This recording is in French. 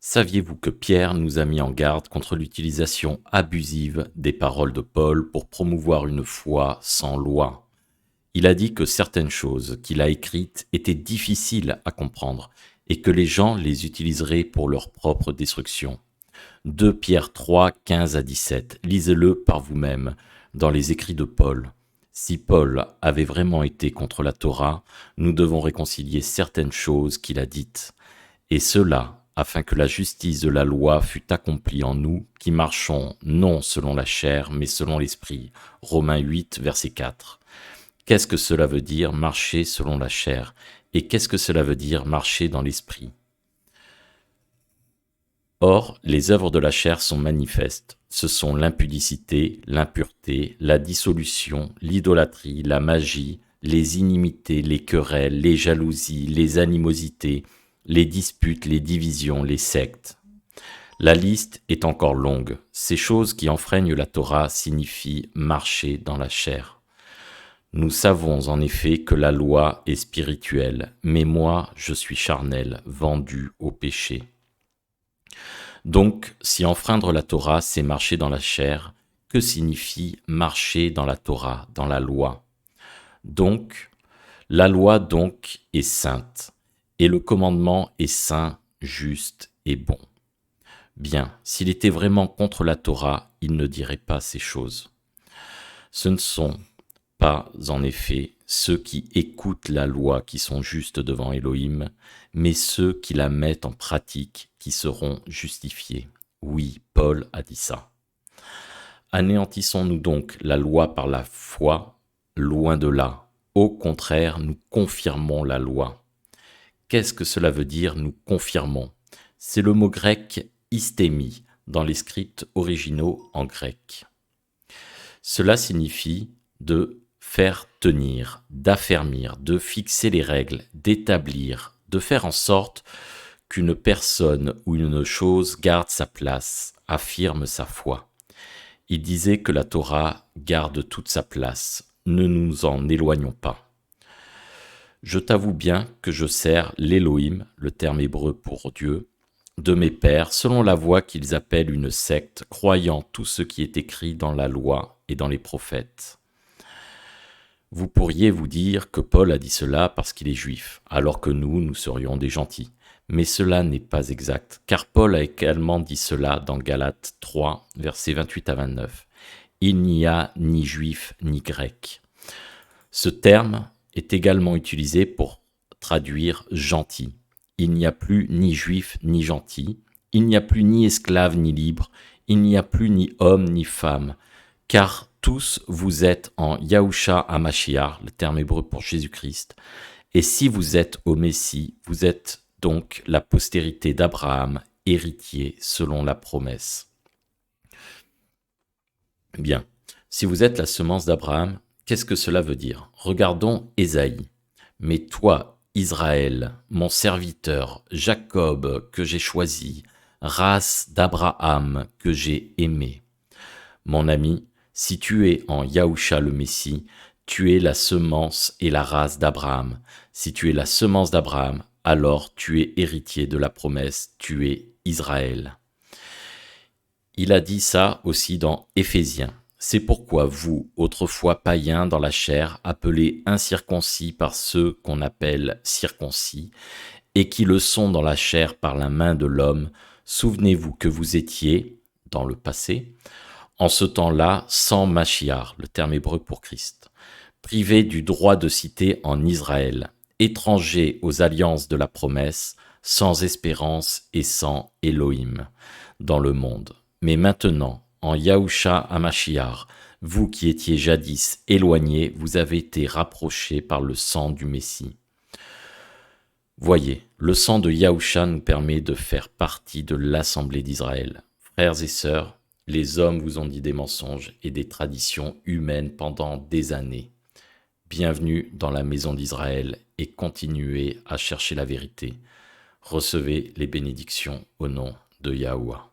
Saviez-vous que Pierre nous a mis en garde contre l'utilisation abusive des paroles de Paul pour promouvoir une foi sans loi? Il a dit que certaines choses qu'il a écrites étaient difficiles à comprendre et que les gens les utiliseraient pour leur propre destruction. 2 Pierre 3, 15 à 17. Lisez-le par vous-même dans les écrits de Paul. Si Paul avait vraiment été contre la Torah, nous devons réconcilier certaines choses qu'il a dites. Et cela, afin que la justice de la loi fût accomplie en nous, qui marchons non selon la chair, mais selon l'esprit. Romains 8, verset 4. Qu'est-ce que cela veut dire marcher selon la chair? Et qu'est-ce que cela veut dire marcher dans l'esprit? Or, les œuvres de la chair sont manifestes. Ce sont l'impudicité, l'impureté, la dissolution, l'idolâtrie, la magie, les inimités, les querelles, les jalousies, les animosités, les disputes, les divisions, les sectes. La liste est encore longue. Ces choses qui enfreignent la Torah signifient marcher dans la chair. Nous savons en effet que la loi est spirituelle, mais moi je suis charnel, vendu au péché. Donc, si enfreindre la Torah, c'est marcher dans la chair, que signifie marcher dans la Torah, dans la loi? Donc, la loi donc est sainte, et le commandement est saint, juste et bon. Bien, s'il était vraiment contre la Torah, il ne dirait pas ces choses. Ce ne sont pas, en effet, ceux qui écoutent la loi qui sont justes devant Elohim, mais ceux qui la mettent en pratique qui seront justifiés. Oui, Paul a dit ça. Anéantissons-nous donc la loi par la foi? Loin de là. Au contraire, nous confirmons la loi. Qu'est-ce que cela veut dire, nous confirmons? C'est le mot grec istémi dans les scripts originaux en grec. Cela signifie de faire tenir, d'affermir, de fixer les règles, d'établir, de faire en sorte qu'une personne ou une chose garde sa place, affirme sa foi. Il disait que la Torah garde toute sa place, ne nous en éloignons pas. Je t'avoue bien que je sers l'Élohim, le terme hébreu pour Dieu, de mes pères, selon la voie qu'ils appellent une secte, croyant tout ce qui est écrit dans la loi et dans les prophètes. Vous pourriez vous dire que Paul a dit cela parce qu'il est juif, alors que nous serions des gentils. Mais cela n'est pas exact, car Paul a également dit cela dans Galates 3, versets 28 à 29. Il n'y a ni juif ni grec. Ce terme est également utilisé pour traduire gentil. Il n'y a plus ni juif ni gentil, il n'y a plus ni esclave ni libre, il n'y a plus ni homme ni femme, car tous vous êtes en Yahusha HaMashiach, le terme hébreu pour Jésus-Christ, et si vous êtes au Messie, vous êtes donc la postérité d'Abraham, héritier selon la promesse. Bien, si vous êtes la semence d'Abraham, qu'est-ce que cela veut dire? Regardons Ésaïe. Mais toi, Israël, mon serviteur, Jacob, que j'ai choisi, race d'Abraham, que j'ai aimé. Mon ami, si tu es en Yahusha le Messie, tu es la semence et la race d'Abraham. Si tu es la semence d'Abraham, alors tu es héritier de la promesse, tu es Israël. Il a dit ça aussi dans Éphésiens. C'est pourquoi vous, autrefois païens dans la chair, appelés incirconcis par ceux qu'on appelle circoncis, et qui le sont dans la chair par la main de l'homme, souvenez-vous que vous étiez, dans le passé, en ce temps-là, sans Mashiach, le terme hébreu pour Christ, privés du droit de cité en Israël, étrangers aux alliances de la promesse, sans espérance et sans Elohim dans le monde. Mais maintenant, en Yahusha HaMashiach, vous qui étiez jadis éloignés, vous avez été rapprochés par le sang du Messie. Voyez, le sang de Yahusha nous permet de faire partie de l'assemblée d'Israël. Frères et sœurs, les hommes vous ont dit des mensonges et des traditions humaines pendant des années. Bienvenue dans la maison d'Israël et continuez à chercher la vérité. Recevez les bénédictions au nom de Yahuwah.